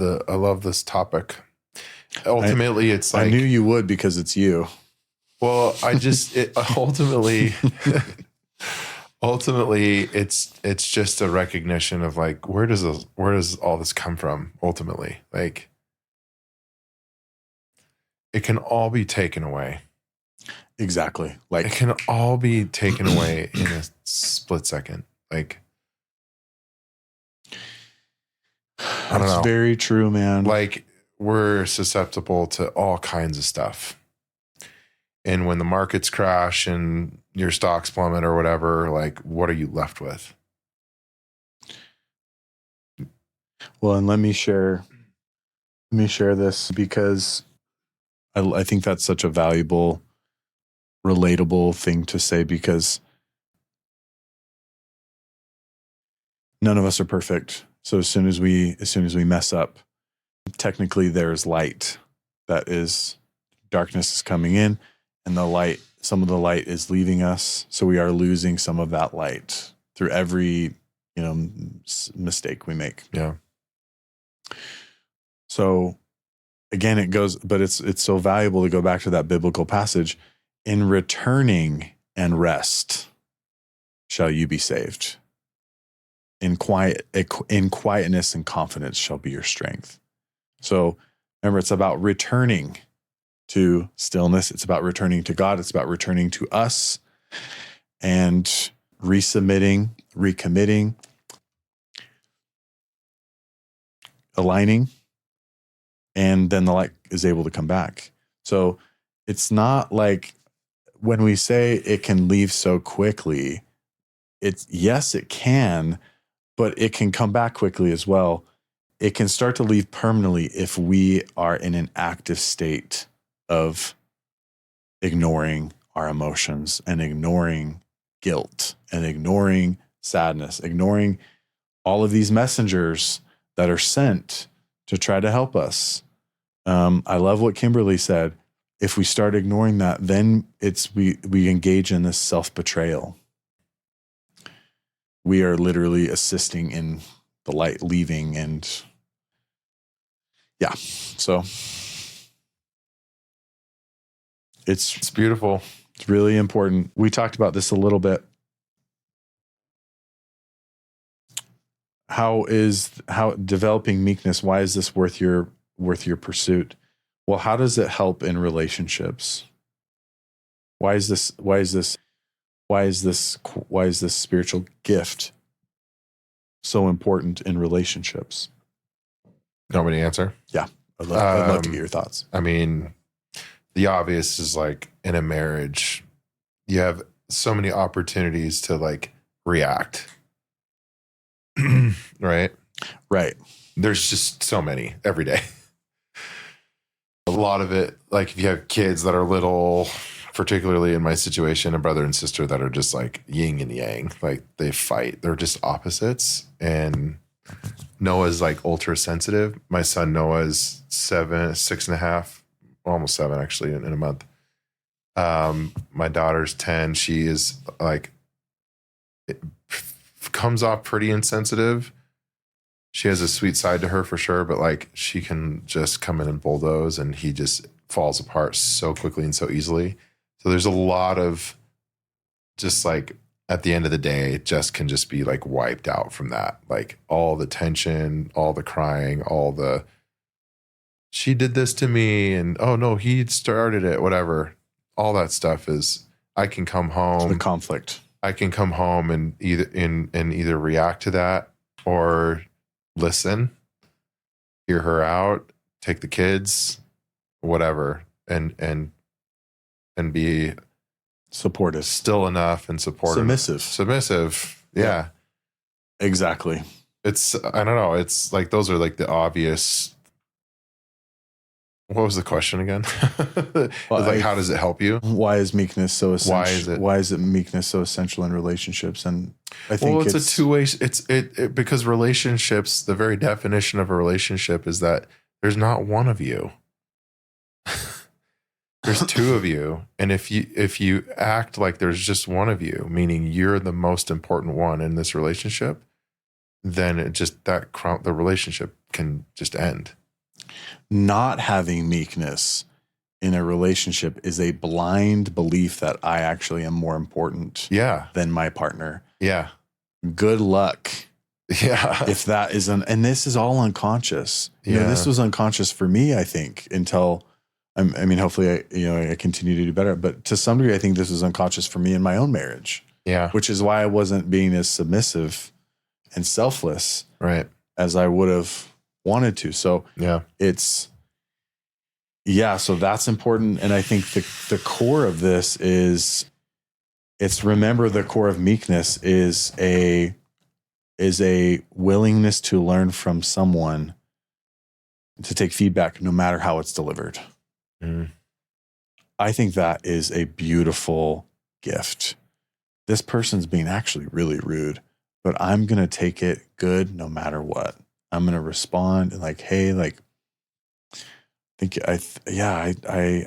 this topic. Ultimately, it's like, I knew you would, because it's you. Well, ultimately, it's just a recognition of, like, where does all this come from? Ultimately, like, it can all be taken away. Exactly. Like, it can all be taken away in a split second. Like, I don't know. That's very true, man. Like, we're susceptible to all kinds of stuff. And when the markets crash and your stocks plummet or whatever, like, what are you left with? Well, and let me share this, because I think that's such a valuable, relatable thing to say, because none of us are perfect. So as soon as we mess up, technically there's light, darkness is coming in, and some of the light is leaving us. So we are losing some of that light through every, mistake we make. Yeah. So again, it's so valuable to go back to that biblical passage. In returning and rest shall you be saved. In quietness and confidence shall be your strength. So remember, it's about returning to stillness. It's about returning to God. It's about returning to us and resubmitting, recommitting, aligning, and then the light is able to come back. So it's not like when we say it can leave so quickly, yes, it can, but it can come back quickly as well. It can start to leave permanently if we are in an active state of ignoring our emotions and ignoring guilt and ignoring sadness, ignoring all of these messengers that are sent to try to help us. I love what Kimberly said. If we start ignoring that, then we engage in this self-betrayal. We are literally assisting in the light leaving, and yeah, so it's beautiful. It's really important. We talked about this a little bit. how developing meekness, why is this worth your pursuit? Well, how does it help in relationships? Why is this spiritual gift so important in relationships? You want me to answer? Yeah. I'd love to get your thoughts. I mean, the obvious is like in a marriage, you have so many opportunities to like react. Right? Right. There's just so many every day. A lot of it, like if you have kids that are little, particularly in my situation, a brother and sister that are just like yin and yang, like they fight. They're just opposites. And Noah's like ultra sensitive. My son Noah's 6.5, almost 7 actually in a month. My daughter's 10. She is like, it comes off pretty insensitive. She has a sweet side to her for sure, but like she can just come in and bulldoze and he just falls apart so quickly and so easily. So there's a lot of just like at the end of the day, it just can just be like wiped out from that. Like all the tension, all the crying, all the, she did this to me and oh no, he started it, whatever. All that stuff is, I can come home. The conflict. I can come home and either react to that or listen, hear her out, take the kids, whatever, and be supportive, still enough and supportive, submissive. Yeah, exactly. It's, I don't know. It's like, those are like the obvious. What was the question again? Well, like, how does it help you? Why is meekness so essential? Why is it meekness so essential in relationships? And I think it's a two-way. It because relationships, the very definition of a relationship is that there's not one of you. There's two of you, and if you act like there's just one of you, meaning you're the most important one in this relationship, then it just the relationship can just end. Not having meekness in a relationship is a blind belief that I actually am more important than my partner. Yeah. Good luck. Yeah. If that isn't, and this is all unconscious. You know, this was unconscious for me, I think, until, I mean, hopefully I continue to do better, but to some degree, I think this was unconscious for me in my own marriage. Yeah. Which is why I wasn't being as submissive and selfless as I would have wanted to. So so that's important. And I think the core of this is, remember the core of meekness is a willingness to learn from someone, to take feedback no matter how it's delivered. I think that is a beautiful gift. This person's being actually really rude, but I'm going to take it good no matter what. I'm going to respond like, hey, like, I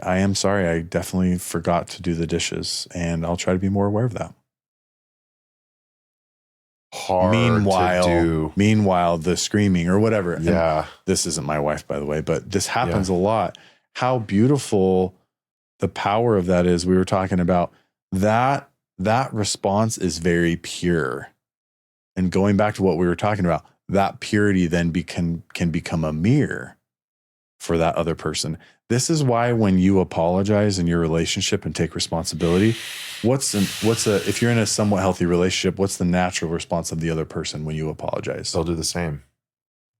am sorry. I definitely forgot to do the dishes, and I'll try to be more aware of that. Meanwhile, the screaming or whatever. Yeah. And this isn't my wife, by the way, but this happens a lot. How beautiful the power of that is. We were talking about that response is very pure. And going back to what we were talking about, that purity then can become a mirror for that other person. This is why when you apologize in your relationship and take responsibility, if you're in a somewhat healthy relationship, what's the natural response of the other person when you apologize? They'll do the same.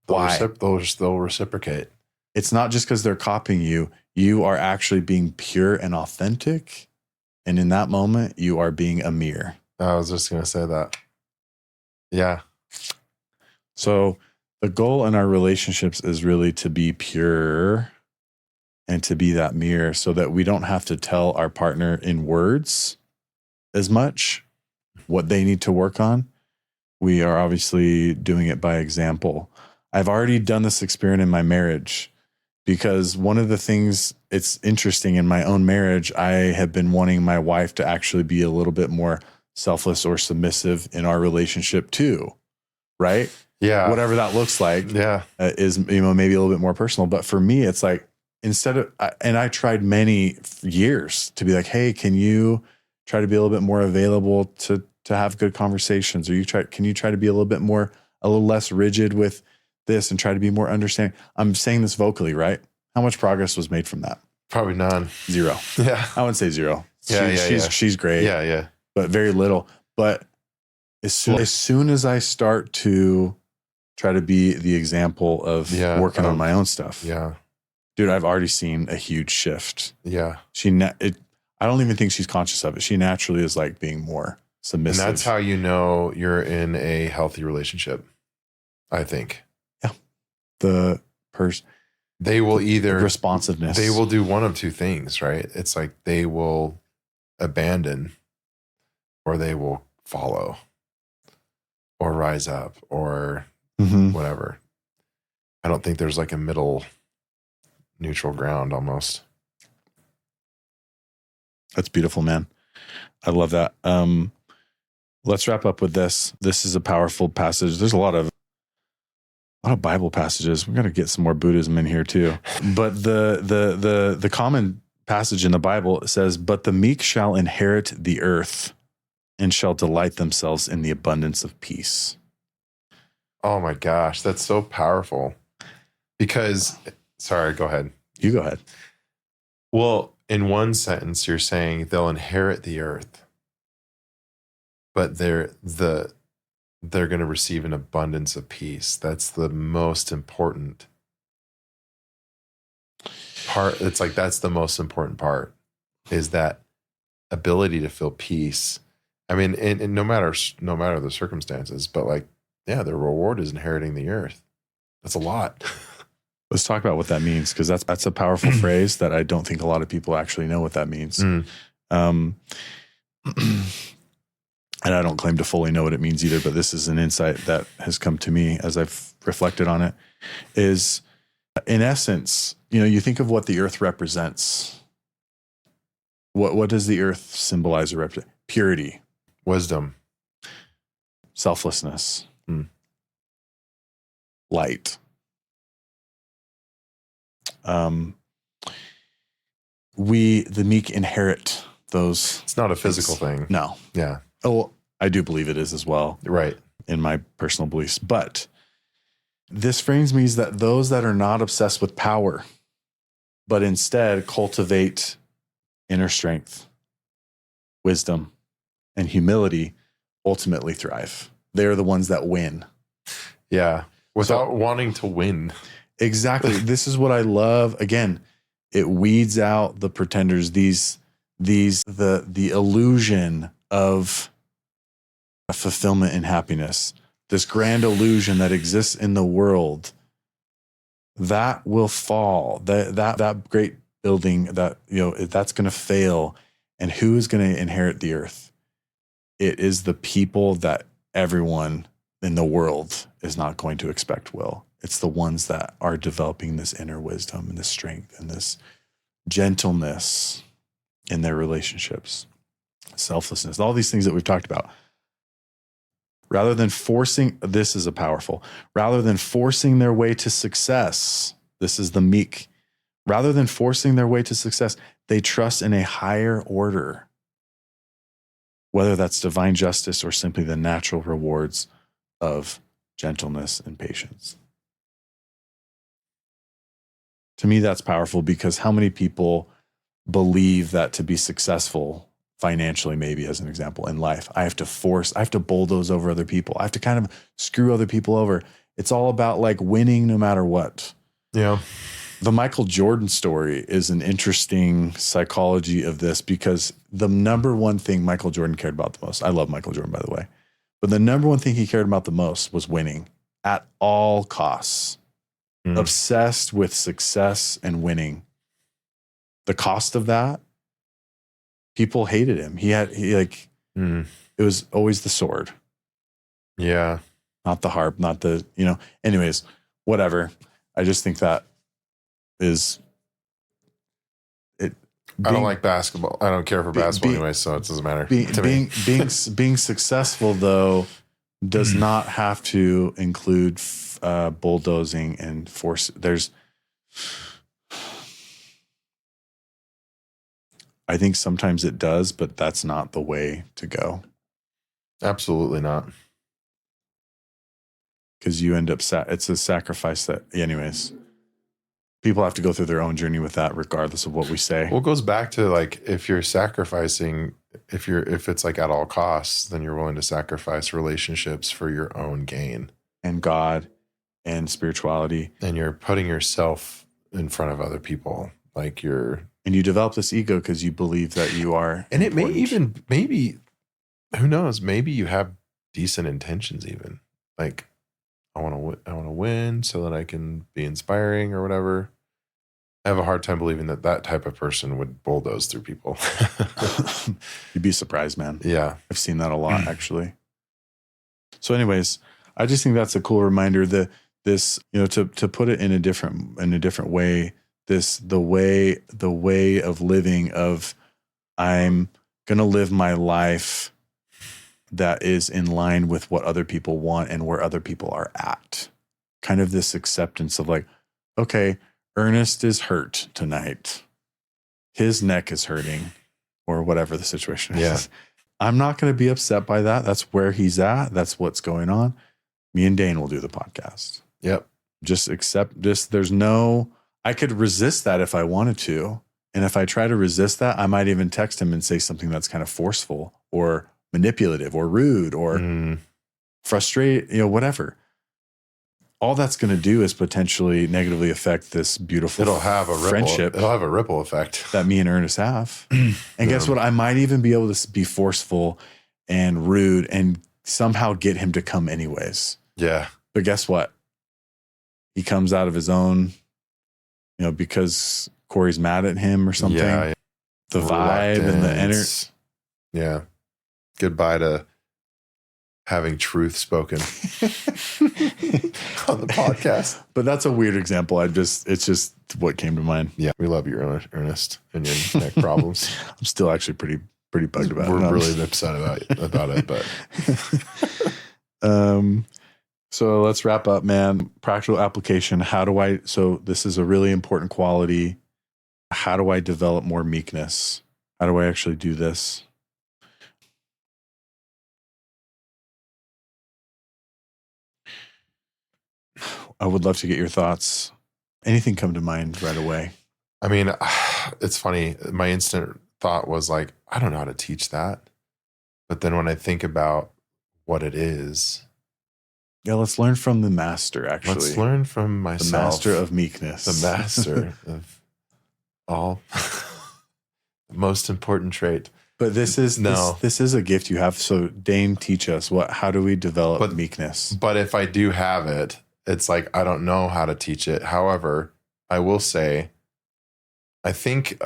Why? They'll reciprocate. It's not just because they're copying you. You are actually being pure and authentic. And in that moment, you are being a mirror. I was just going to say that. Yeah. So the goal in our relationships is really to be pure and to be that mirror, so that we don't have to tell our partner in words as much what they need to work on. We are obviously doing it by example. I've already done this experiment in my marriage, because one of the things, it's interesting, in my own marriage, I have been wanting my wife to actually be a little bit more selfless or submissive in our relationship too. Right? Yeah. Whatever that looks like is, maybe a little bit more personal. But for me, it's like, I tried many years to be like, hey, can you try to be a little bit more available to have good conversations? Or can you try to be a little bit more a little less rigid with this and try to be more understanding. I'm saying this vocally, right? How much progress was made from that? Probably none. 0. Yeah. I wouldn't say 0. Yeah, She's great. Yeah. But very little. But as soon as I start to try to be the example of working on my own stuff, dude, I've already seen a huge shift. Yeah. I don't even think she's conscious of it. She naturally is like being more submissive. And that's how you know you're in a healthy relationship, I think. Yeah. The person. They will either responsiveness. They will do one of two things, right? It's like they will abandon or they will follow or rise up or whatever. I don't think there's like a middle neutral ground almost. That's beautiful, man. I love that. Let's wrap up with this. This is a powerful passage. There's a lot of Bible passages. We're going to get some more Buddhism in here too. But the common passage in the Bible says, "But the meek shall inherit the earth and shall delight themselves in the abundance of peace." Oh my gosh, that's so powerful. Because, sorry, go ahead. You go ahead. Well, in one sentence, you're saying they'll inherit the earth, but they're going to receive an abundance of peace. That's the most important part. It's like, that's the most important part, is that ability to feel peace. I mean, and no matter the circumstances, but like, yeah, the reward is inheriting the earth. That's a lot. Let's talk about what that means, because that's a powerful phrase that I don't think a lot of people actually know what that means. And I don't claim to fully know what it means either, but this is an insight that has come to me as I've reflected on it, is in essence, you think of what the earth represents. What does the earth symbolize or represent? Purity. Wisdom. Selflessness. Light. The meek inherit those. It's not a physical thing. No. Yeah. Oh, I do believe it is as well. Right. In my personal beliefs. But this phrase means that those that are not obsessed with power, but instead cultivate inner strength, wisdom, and humility, ultimately thrive. They're the ones that win. Yeah. Without wanting to win. Exactly. This is what I love. Again, it weeds out the pretenders, the illusion of fulfillment and happiness, this grand illusion that exists in the world, that will fall. That great building, that's going to fail. And who is going to inherit the earth? It is the people that everyone in the world is not going to expect will. It's the ones that are developing this inner wisdom and this strength and this gentleness in their relationships, selflessness, all these things that we've talked about. Rather than forcing their way to success, this is the meek. Rather than forcing their way to success, they trust in a higher order, whether that's divine justice or simply the natural rewards of gentleness and patience. To me, that's powerful, because how many people believe that to be successful financially, maybe as an example in life, I have to bulldoze over other people. I have to kind of screw other people over. It's all about like winning no matter what. Yeah. The Michael Jordan story is an interesting psychology of this, because the number one thing Michael Jordan cared about the most, I love Michael Jordan, by the way, but the number one thing he cared about the most was winning at all costs. Obsessed with success and winning. The cost of that, people hated him. It was always the sword. Yeah. Not the harp, not the, anyways, whatever. I just think that is it. I don't like basketball. I don't care for basketball anyway, so it doesn't matter. Being successful, though, does not have to include bulldozing and force. I think sometimes it does, but that's not the way to go. Absolutely not. because you end up, it's a sacrifice that, anyways, people have to go through their own journey with that, regardless of what we say. Well, it goes back to like, if you're sacrificing, if it's like at all costs, then you're willing to sacrifice relationships for your own gain And God and spirituality. and you're putting yourself in front of other people. Like And you develop this ego because you believe that you are. and it may important. even, maybe, who knows, maybe you have decent intentions even. Like, I want to win so that I can be inspiring or whatever. I have a hard time believing that type of person would bulldoze through people. You'd be surprised, man. Yeah. I've seen that a lot, actually. So anyways, I just think that's a cool reminder that this, to put it in a different way, the way of living of, I'm going to live my life that is in line with what other people want and where other people are at. Kind of this acceptance of like, okay, Ernest is hurt tonight. His neck is hurting, or whatever the situation is. Yeah. I'm not going to be upset by that. That's where he's at. That's what's going on. Me and Dane will do the podcast. Yep. Just accept this. I could resist that if I wanted to. And if I try to resist that, I might even text him and say something that's kind of forceful or manipulative or rude or frustrate, whatever. All that's going to do is potentially negatively affect this beautiful friendship. It'll have a ripple effect that me and Ernest have. And guess what? I might even be able to be forceful and rude and somehow get him to come anyways. Yeah. But guess what? He comes out of his own, because Corey's mad at him or something. Yeah. The vibe and the energy. Yeah. Goodbye to having truth spoken on the podcast. But that's a weird example. It's just what came to mind. Yeah. We love you, Ernest, and your neck problems. I'm still actually pretty bugged about it. We're really upset about it, but so let's wrap up, man. Practical application. So this is a really important quality. How do I develop more meekness? How do I actually do this? I would love to get your thoughts. Anything come to mind right away? I mean, it's funny. My instant thought was like, I don't know how to teach that. But then when I think about what it is. Yeah, let's learn from the master, actually. Let's learn from myself. The master of meekness. The master of all. The most important trait. But this is a gift you have. So Dane, teach us how do we develop meekness? But if I do have it, it's like, I don't know how to teach it. However, I will say, I think,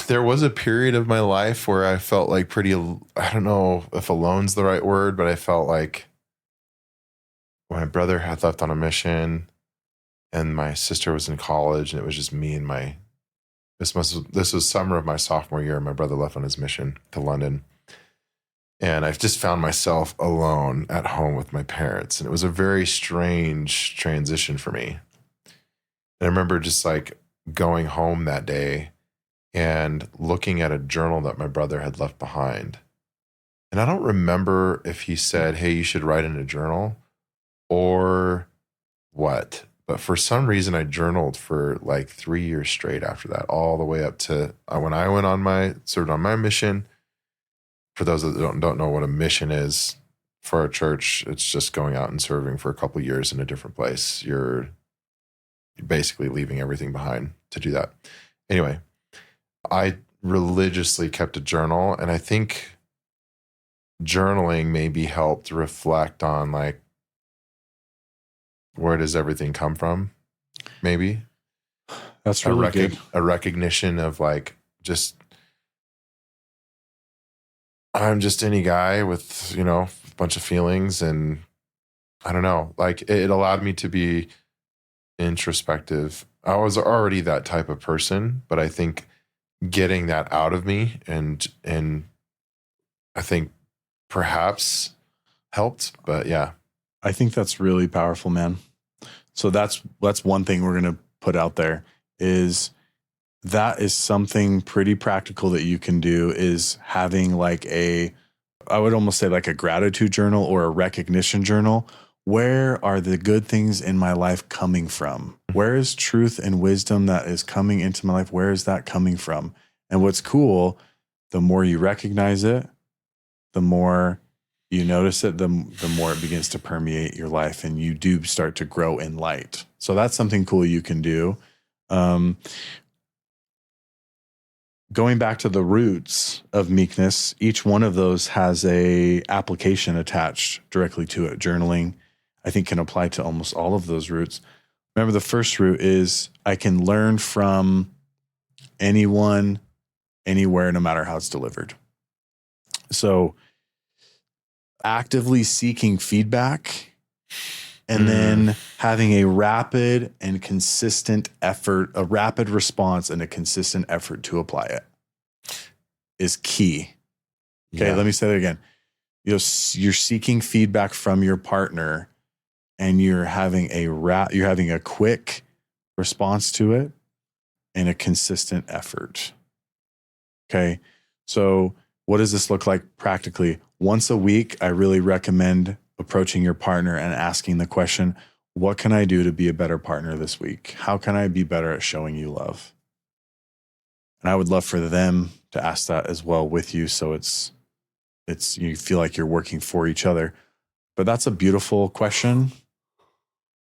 there was a period of my life where I felt like I don't know if alone's the right word, but I felt like my brother had left on a mission and my sister was in college and it was just me and this was summer of my sophomore year. My brother left on his mission to London. And I've just found myself alone at home with my parents. And it was a very strange transition for me. And I remember just like going home that day and looking at a journal that my brother had left behind. And I don't remember if he said, hey, you should write in a journal or what. But for some reason, I journaled for like 3 years straight after that, all the way up to when I served on my mission. For those that don't know what a mission is for our church, it's just going out and serving for a couple of years in a different place. You're basically leaving everything behind to do that. Anyway, I religiously kept a journal, and I think journaling maybe helped reflect on like, where does everything come from? Maybe. That's really good. A recognition of like, I'm just any guy with, a bunch of feelings, and I don't know, like it allowed me to be introspective. I was already that type of person, but I think getting that out of me and I think perhaps helped, but yeah. I think that's really powerful, man. So that's one thing we're going to put out there is that is something pretty practical that you can do, is having like a I would almost say like a gratitude journal or a recognition journal. Where are the good things in my life coming from? Where is truth and wisdom that is coming into my life? Where is that coming from? And what's cool, the more you recognize it, the more you notice it, the more it begins to permeate your life, and you do start to grow in light. So that's something cool you can do. Going back to the roots of meekness, each one of those has a application attached directly to it. Journaling, I think, can apply to almost all of those roots. Remember, the first root is I can learn from anyone, anywhere, no matter how it's delivered. So actively seeking feedback and then having a rapid and consistent effort, a rapid response and a consistent effort to apply it is key. Okay, let me say that again. You're seeking feedback from your partner, and you're having a quick response to it and a consistent effort. Okay, so what does this look like practically? Once a week, I really recommend approaching your partner and asking the question, what can I do to be a better partner this week? How can I be better at showing you love? And I would love for them to ask that as well with you. So it's you feel like you're working for each other. But that's a beautiful question.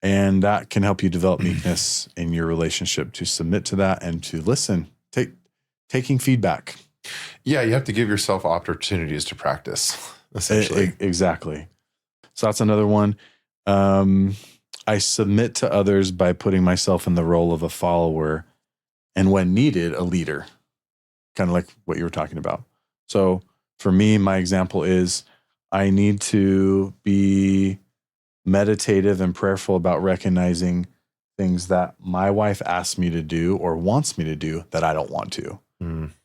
And that can help you develop meekness in your relationship, to submit to that and to listen, taking feedback. Yeah, you have to give yourself opportunities to practice, essentially. Exactly. So that's another one. I submit to others by putting myself in the role of a follower, and when needed, a leader, kind of like what you were talking about. So for me, my example is I need to be meditative and prayerful about recognizing things that my wife asks me to do or wants me to do that I don't want to.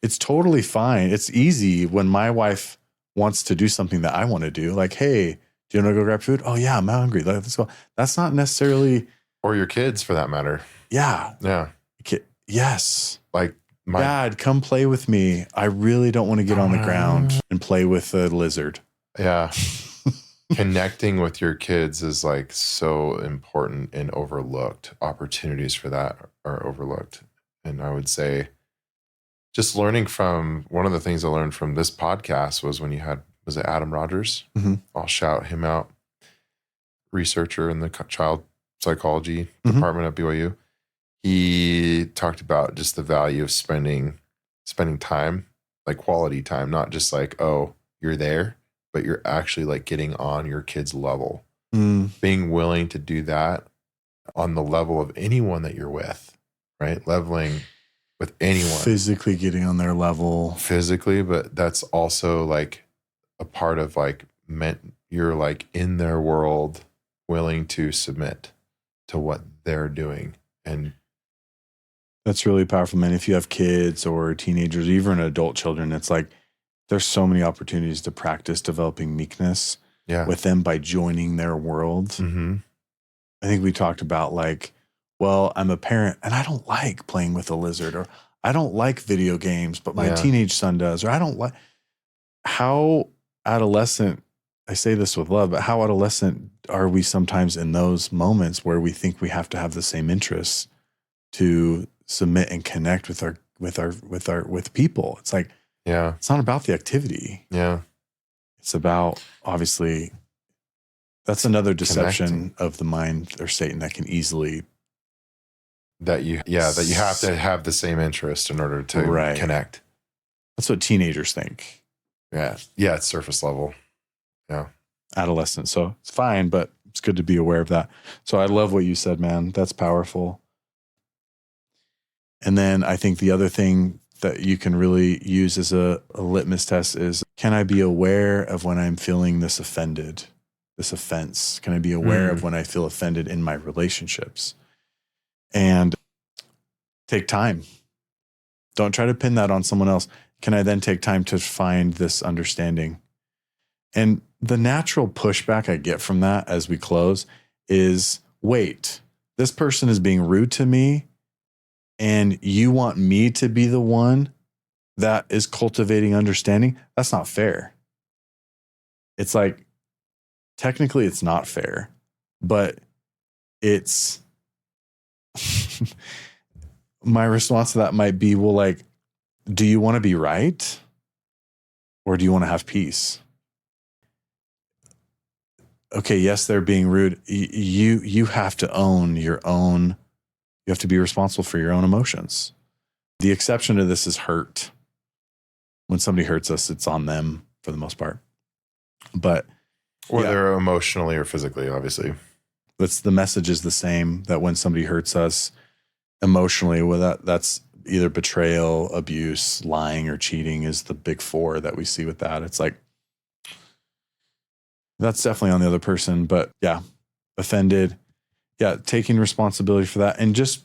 It's totally fine. It's easy when my wife wants to do something that I want to do. Like, hey, do you want to go grab food? Oh yeah, I'm hungry. Let's go. That's not necessarily. Or your kids, for that matter. Yeah. Yeah. Yes. Like, Dad, come play with me. I really don't want to get on the ground and play with a lizard. Yeah. Connecting with your kids is like so important and overlooked. Opportunities for that are overlooked. And I would say just learning from, one of the things I learned from this podcast was when you had, was it Adam Rogers? Mm-hmm. I'll shout him out. Researcher in the child psychology department at BYU. He talked about just the value of spending time, like quality time, not just like, oh, you're there, but you're actually like getting on your kid's level. Being willing to do that on the level of anyone that you're with, right? Leveling with anyone. Physically getting on their level. Physically, but that's also like a part of like you're like in their world, willing to submit to what they're doing. And that's really powerful, man. If you have kids or teenagers, even adult children, it's like there's so many opportunities to practice developing meekness with them by joining their world. I think we talked about like, well, I'm a parent and I don't like playing with a lizard, or I don't like video games, but my teenage son does, or I don't like. How adolescent, I say this with love, but how adolescent are we sometimes in those moments where we think we have to have the same interests to submit and connect with people? It's like, it's not about the activity. It's about, obviously, that's another deception of the mind or Satan that can easily. That you have to have the same interest in order to connect. That's what teenagers think. Yeah, it's surface level. Yeah. Adolescent. So it's fine, but it's good to be aware of that. So I love what you said, man. That's powerful. And then I think the other thing that you can really use as a litmus test is, can I be aware of when I'm feeling this offense? Can I be aware of when I feel offended in my relationships? And take time. Don't try to pin that on someone else. Can I then take time to find this understanding? And the natural pushback I get from that as we close is, wait, this person is being rude to me, and you want me to be the one that is cultivating understanding? That's not fair. it's like, technically it's not fair, but it's my response to that might be, well, like, do you want to be right? Or do you want to have peace? Okay, yes, they're being rude. You have to own your own, you have to be responsible for your own emotions. The exception to this is hurt. When somebody hurts us, it's on them for the most part. But whether emotionally or physically, obviously. The message is the same, that when somebody hurts us emotionally, well, that's either betrayal, abuse, lying, or cheating is the big four that we see with that. It's like, that's definitely on the other person, but yeah, offended. Yeah, taking responsibility for that and just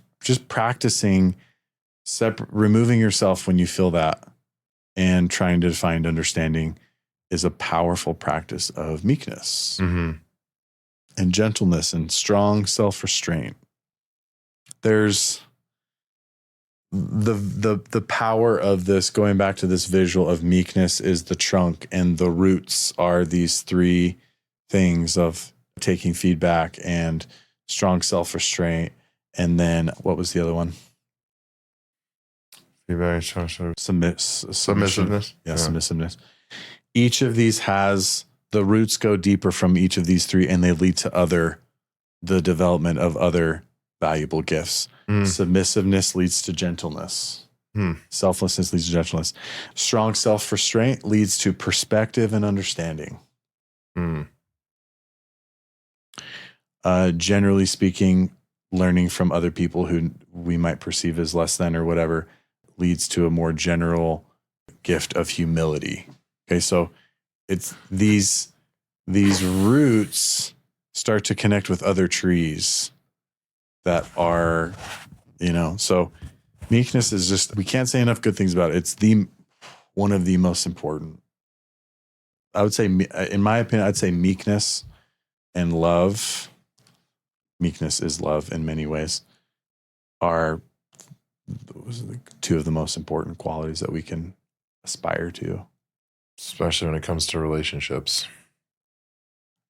practicing removing yourself when you feel that and trying to find understanding is a powerful practice of meekness and gentleness and strong self-restraint. There's the power of this, going back to this visual of meekness, is the trunk, and the roots are these three things of taking feedback and strong self-restraint. And then what was the other one? Submissiveness. Yeah, submissiveness. Each of these has, the roots go deeper from each of these three, and they lead to the development of other valuable gifts. Submissiveness leads to gentleness. Selflessness leads to gentleness. Strong self-restraint leads to perspective and understanding. Generally speaking, learning from other people who we might perceive as less than or whatever leads to a more general gift of humility. Okay, so it's these roots start to connect with other trees that are, so meekness is just, we can't say enough good things about it. It's one of the most important. I would say, in my opinion, I'd say meekness and love. Meekness is love in many ways, are two of the most important qualities that we can aspire to. Especially when it comes to relationships.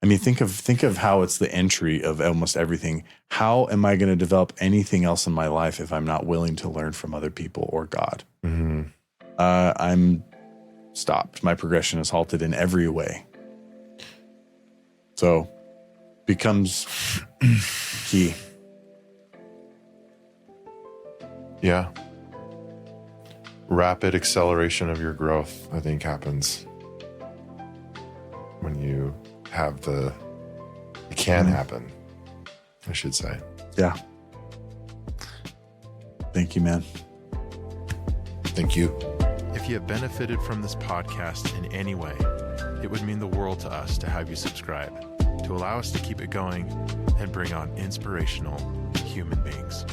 I mean, think of how it's the entry of almost everything. How am I going to develop anything else in my life if I'm not willing to learn from other people or God? I'm stopped. My progression is halted in every way. So becomes key. Yeah. Rapid acceleration of your growth, I think, happens when you have it can happen, I should say. Yeah. Thank you, man. Thank you. If you have benefited from this podcast in any way, it would mean the world to us to have you subscribe, to allow us to keep it going and bring on inspirational human beings.